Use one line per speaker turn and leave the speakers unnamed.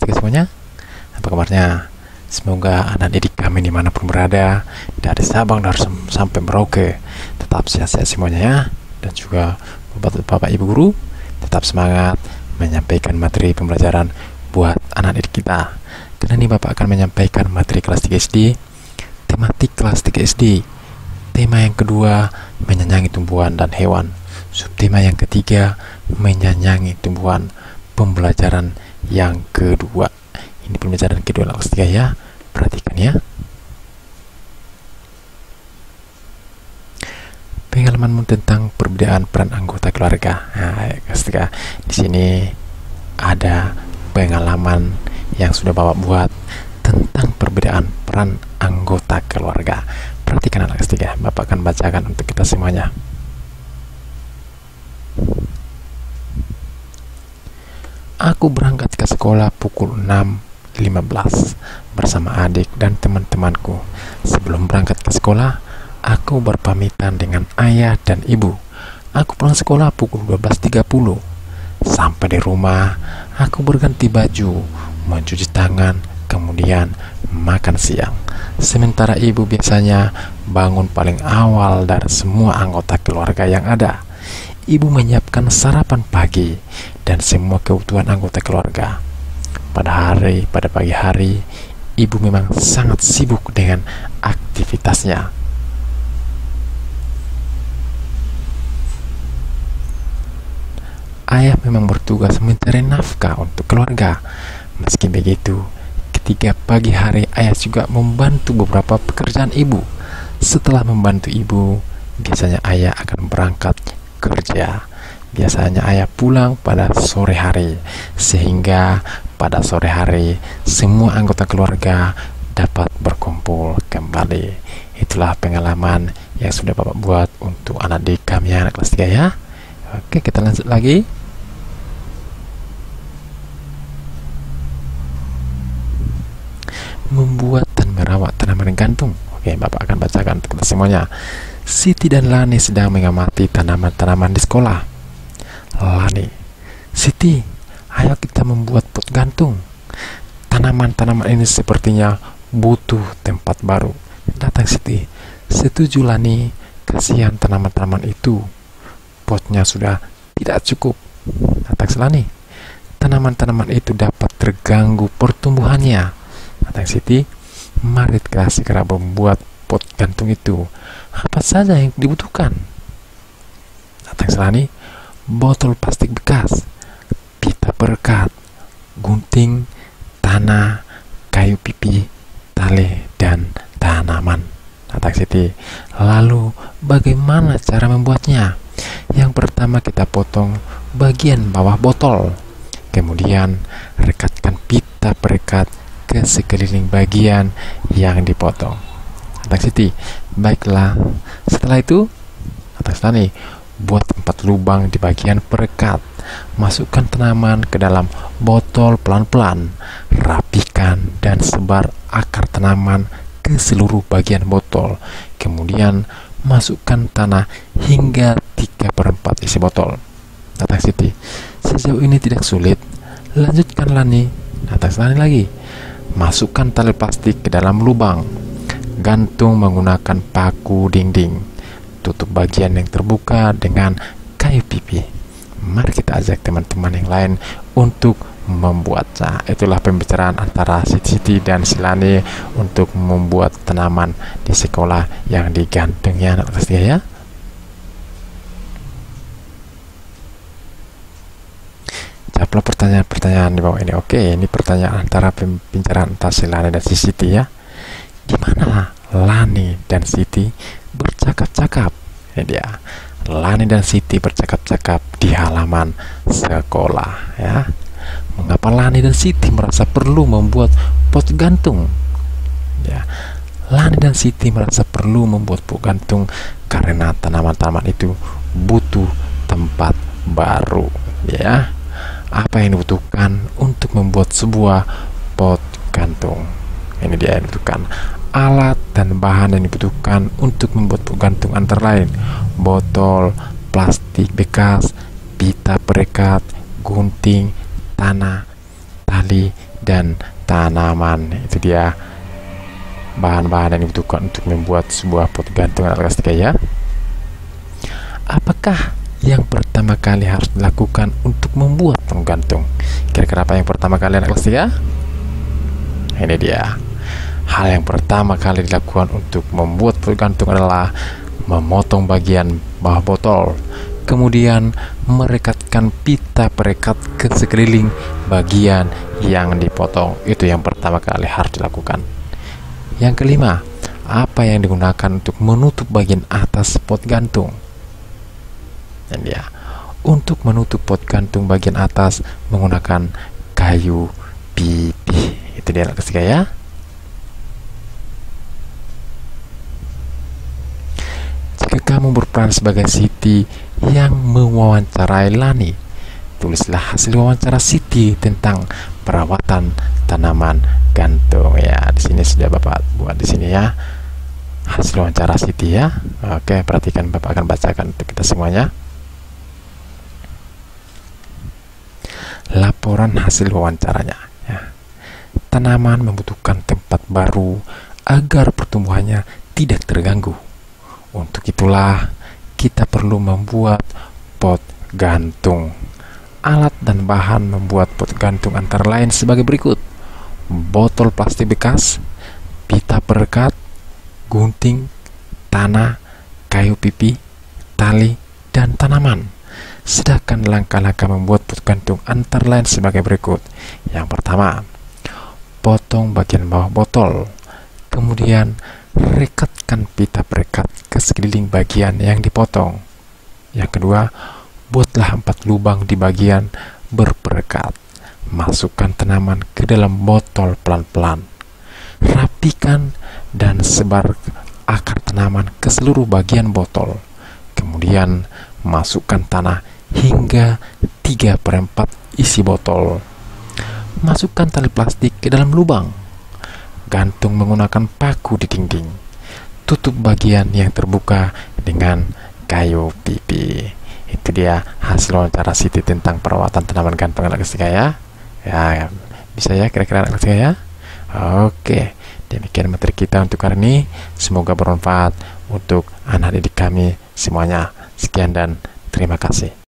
kelas 3 semuanya. Apa kabarnya? Semoga anak didik kami dimanapun berada, dari Sabang sampai Merauke, tetap sehat-sehat semuanya ya. Dan juga Bapak Ibu Guru, tetap semangat menyampaikan materi pembelajaran buat anak didik kita. Karena ini Bapak akan menyampaikan materi kelas 3 SD, tematik kelas 3 SD. Tema yang kedua, menyayangi tumbuhan dan hewan. Subtema yang ketiga, menyayangi tumbuhan. Pembelajaran yang kedua, ini pembelajaran kedua kelas 3 ya, perhatikan ya. Pengalamanmu tentang perbedaan peran anggota keluarga. Nah, kelas 3 di sini ada pengalaman yang sudah Bapak buat tentang perbedaan peran anggota keluarga. Perhatikan anak kelas 3, Bapak akan bacakan untuk kita semuanya. Aku berangkat ke sekolah pukul 6.15 bersama adik dan teman-temanku. Sebelum berangkat ke sekolah, aku berpamitan dengan ayah dan ibu. Aku pulang sekolah pukul 12.30. Sampai di rumah, aku berganti baju, mencuci tangan, kemudian makan siang. Sementara ibu biasanya bangun paling awal dari semua anggota keluarga yang ada. Ibu menyiapkan sarapan pagi dan semua kebutuhan anggota keluarga. Pada pagi hari, ibu memang sangat sibuk dengan aktivitasnya. Ayah memang bertugas mencari nafkah untuk keluarga. Meski begitu, ketika pagi hari ayah juga membantu beberapa pekerjaan ibu. Setelah membantu ibu, biasanya ayah akan berangkat kerja. Biasanya ayah pulang pada sore hari, sehingga pada sore hari semua anggota keluarga dapat berkumpul kembali. Itulah pengalaman yang sudah Bapak buat untuk anak didik kami anak kelas 3 ya. Oke, kita lanjut lagi. Membuat dan merawat tanaman gantung. Oke, Bapak akan bacakan untuk kita semuanya. Siti dan Lani sedang mengamati tanaman-tanaman di sekolah. Lani, Siti, ayo kita membuat pot gantung. Tanaman-tanaman ini sepertinya butuh tempat baru. Datang Siti. Setuju Lani, kasihan tanaman-tanaman itu. Potnya sudah tidak cukup. Datang Lani. Tanaman-tanaman itu dapat terganggu pertumbuhannya. Datang Siti. Mari kita segera membuat pot gantung itu. Apa saja yang dibutuhkan? Datang Selani. Botol plastik bekas, pita perekat, gunting, tanah, kayu pipi, tali, dan tanaman. Datang Siti. Lalu bagaimana cara membuatnya? Yang pertama kita potong bagian bawah botol. Kemudian rekatkan pita perekat ke sekeliling bagian yang dipotong. Datang Siti. Baiklah. Setelah itu, datang Selani, buat 4 lubang di bagian perekat. Masukkan tanaman ke dalam botol pelan-pelan. Rapikan dan sebar akar tanaman ke seluruh bagian botol. Kemudian masukkan tanah hingga 3/4 isi botol. Datang Siti. Sejauh ini tidak sulit. Lanjutkan Lani. Datang Selani lagi. Masukkan tali plastik ke dalam lubang. Gantung menggunakan paku dinding. Tutup bagian yang terbuka dengan kayu pipi. Mari kita ajak teman-teman yang lain untuk membuatnya. Itulah pembicaraan antara Siti dan Silani untuk membuat tanaman di sekolah yang digantungnya anak kelas 3 ya. Jawablah pertanyaan-pertanyaan di bawah ini. Oke, ini pertanyaan antara pembicaraan antara Silani dan Siti ya. Di mana Lani dan Siti bercakap-cakap? Ini dia. Lani dan Siti bercakap-cakap di halaman sekolah ya. Mengapa Lani dan Siti merasa perlu membuat pot gantung? Ya. Lani dan Siti merasa perlu membuat pot gantung karena tanaman-tanaman itu butuh tempat baru ya. Apa yang dibutuhkan untuk membuat sebuah pot gantung? Ini dia yang dibutuhkan. Alat dan bahan yang dibutuhkan untuk membuat pot gantung antara lain botol plastik bekas, pita perekat, gunting, tanah, tali, dan tanaman. Itu dia bahan-bahan yang dibutuhkan untuk membuat sebuah pot gantung anak kelas 3 ya. Apakah yang pertama kali harus dilakukan untuk membuat pot gantung? Kira-kira apa yang pertama kali anak kelas 3? Ini dia. Hal yang pertama kali dilakukan untuk membuat pot gantung adalah memotong bagian bawah botol, kemudian merekatkan pita perekat ke sekeliling bagian yang dipotong. Itu yang pertama kali harus dilakukan. Yang kelima, apa yang digunakan untuk menutup bagian atas pot gantung? Dan dia, untuk menutup pot gantung bagian atas menggunakan kayu pipi. Itu dia anak ketiga ya. Jika kamu berperan sebagai Siti yang mewawancarai Lani, tulislah hasil wawancara Siti tentang perawatan tanaman gantung ya. Di sini sudah Bapak buat di sini ya, hasil wawancara Siti ya. Oke, perhatikan, Bapak akan bacakan untuk kita semuanya. Laporan hasil wawancaranya ya. Tanaman membutuhkan tempat baru agar pertumbuhannya tidak terganggu. Untuk itulah kita perlu membuat pot gantung. Alat dan bahan membuat pot gantung antara lain sebagai berikut: botol plastik bekas, pita perekat, gunting, tanah, kayu pipi, tali, dan tanaman. Sedangkan langkah-langkah membuat pot gantung antara lain sebagai berikut. Yang pertama, potong bagian bawah botol, kemudian rekatkan pita perekat ke sekeliling bagian yang dipotong. Yang kedua, buatlah 4 lubang di bagian berperekat. Masukkan tanaman ke dalam botol pelan-pelan. Rapikan dan sebar akar tanaman ke seluruh bagian botol. Kemudian masukkan tanah hingga 3/4 isi botol. Masukkan tali plastik ke dalam lubang. Gantung menggunakan paku di dinding. Tutup bagian yang terbuka dengan kayu pipi. Itu dia hasil wawancara Siti tentang perawatan tanaman gantung anak ketiga ya. Ya, bisa ya kira-kira anak ketiga ya. Oke, demikian materi kita untuk hari ini. Semoga bermanfaat untuk anak didik kami semuanya. Sekian dan terima kasih.